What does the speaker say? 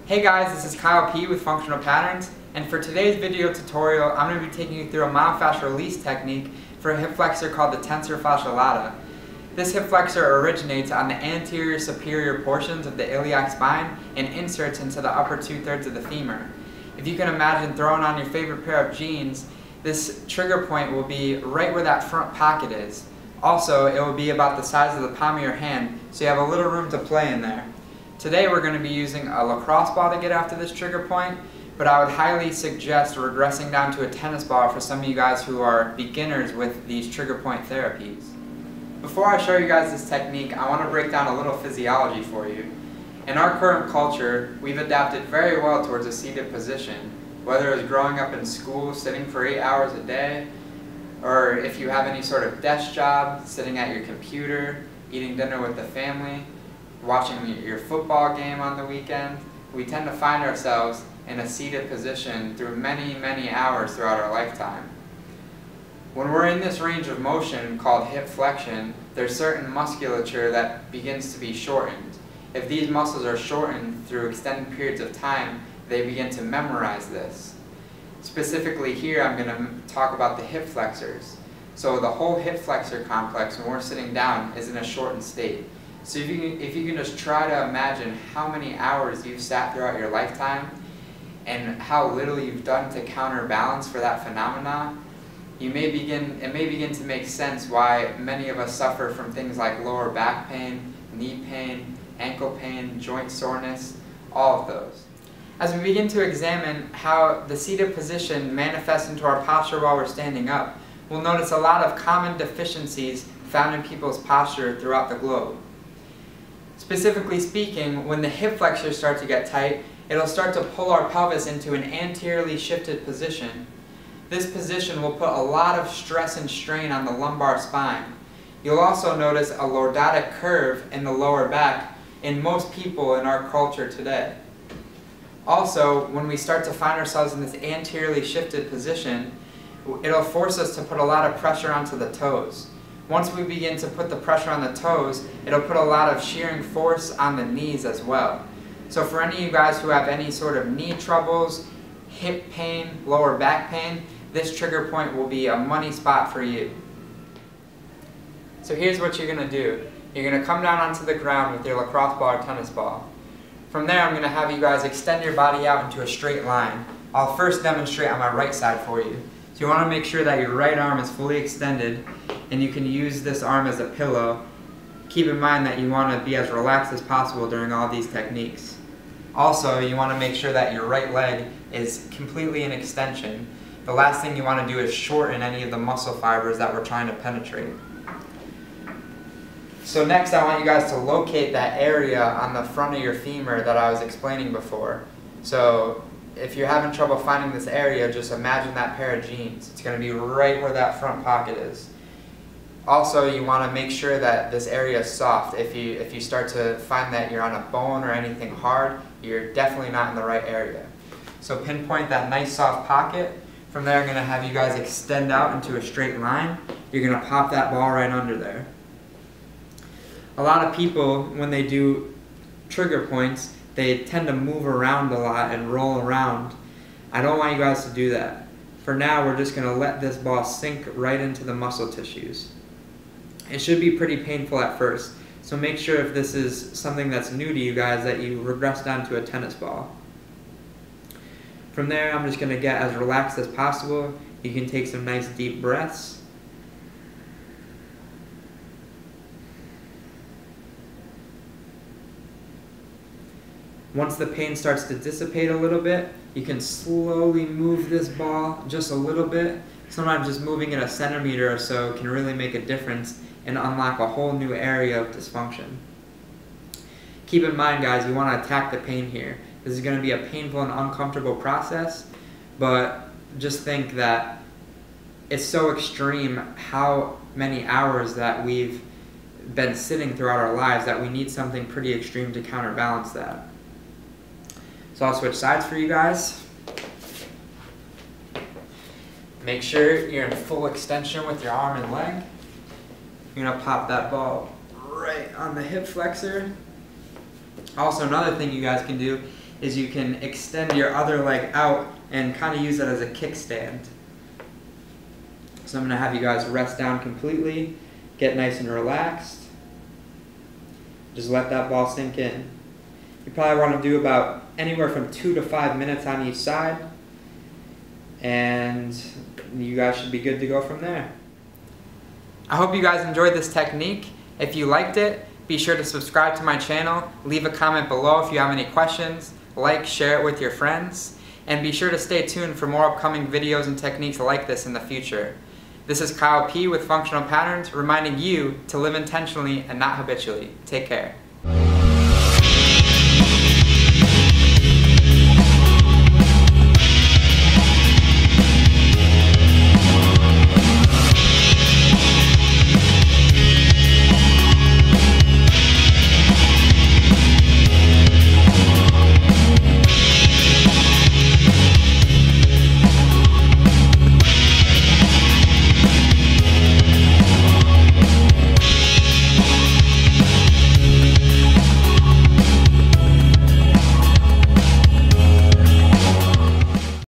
Hey guys, this is Kyle P with Functional Patterns, and for today's video tutorial, I'm going to be taking you through a myofascial release technique for a hip flexor called the Tensor Fasciae Latae. This hip flexor originates on the anterior superior portions of the iliac spine and inserts into the upper 2/3 of the femur. If you can imagine throwing on your favorite pair of jeans, this trigger point will be right where that front pocket is. Also, it will be about the size of the palm of your hand, so you have a little room to play in there. Today we're going to be using a lacrosse ball to get after this trigger point, but I would highly suggest regressing down to a tennis ball for some of you guys who are beginners with these trigger point therapies. Before I show you guys this technique, I want to break down a little physiology for you. In our current culture, we've adapted very well towards a seated position, whether it's growing up in school, sitting for 8 hours a day, or if you have any sort of desk job, sitting at your computer, eating dinner with the family, watching your football game on the weekend. We tend to find ourselves in a seated position through many hours throughout our lifetime. When we're in this range of motion called hip flexion, there's certain musculature that begins to be shortened. If these muscles are shortened through extended periods of time, they begin to memorize this. Specifically here, I'm going to talk about the hip flexors. So the whole hip flexor complex, when we're sitting down, is in a shortened state. So if you can just try to imagine how many hours you've sat throughout your lifetime and how little you've done to counterbalance for that phenomena, it may begin to make sense why many of us suffer from things like lower back pain, knee pain, ankle pain, joint soreness, all of those. As we begin to examine how the seated position manifests into our posture while we're standing up, we'll notice a lot of common deficiencies found in people's posture throughout the globe. Specifically speaking, when the hip flexors start to get tight, it'll start to pull our pelvis into an anteriorly shifted position. This position will put a lot of stress and strain on the lumbar spine. You'll also notice a lordotic curve in the lower back in most people in our culture today. Also, when we start to find ourselves in this anteriorly shifted position, it'll force us to put a lot of pressure onto the toes. Once we begin to put the pressure on the toes, it'll put a lot of shearing force on the knees as well. So for any of you guys who have any sort of knee troubles, hip pain, lower back pain, this trigger point will be a money spot for you. So here's what you're going to do. You're going to come down onto the ground with your lacrosse ball or tennis ball. From there, I'm going to have you guys extend your body out into a straight line. I'll first demonstrate on my right side for you. So you want to make sure that your right arm is fully extended and you can use this arm as a pillow. Keep in mind that you want to be as relaxed as possible during all these techniques. Also, you want to make sure that your right leg is completely in extension. The last thing you want to do is shorten any of the muscle fibers that we're trying to penetrate. So next I want you guys to locate that area on the front of your femur that I was explaining before. So if you're having trouble finding this area, just imagine that pair of jeans. It's going to be right where that front pocket is. Also, you want to make sure that this area is soft. If you start to find that you're on a bone or anything hard, you're definitely not in the right area. So pinpoint that nice soft pocket. From there, I'm going to have you guys extend out into a straight line. You're going to pop that ball right under there. A lot of people, when they do trigger points, they tend to move around a lot and roll around. I don't want you guys to do that. For now, we're just going to let this ball sink right into the muscle tissues. It should be pretty painful at first, so make sure if this is something that's new to you guys that you regress down to a tennis ball. From there, I'm just going to get as relaxed as possible. You can take some nice deep breaths. Once the pain starts to dissipate a little bit, you can slowly move this ball just a little bit. Sometimes just moving it a centimeter or so can really make a difference and unlock a whole new area of dysfunction. Keep in mind, guys, you want to attack the pain here. This is going to be a painful and uncomfortable process, but just think that it's so extreme how many hours that we've been sitting throughout our lives that we need something pretty extreme to counterbalance that. So I'll switch sides for you guys. Make sure you're in full extension with your arm and leg. You're going to pop that ball right on the hip flexor. Also, another thing you guys can do is you can extend your other leg out and kind of use it as a kickstand. So I'm going to have you guys rest down completely, get nice and relaxed. Just let that ball sink in. You probably want to do about anywhere from 2 to 5 minutes on each side, and you guys should be good to go from there. I hope you guys enjoyed this technique. If you liked it, be sure to subscribe to my channel, leave a comment below if you have any questions, like, share it with your friends, and be sure to stay tuned for more upcoming videos and techniques like this in the future. This is Kyle P with Functional Patterns, reminding you to live intentionally and not habitually. Take care.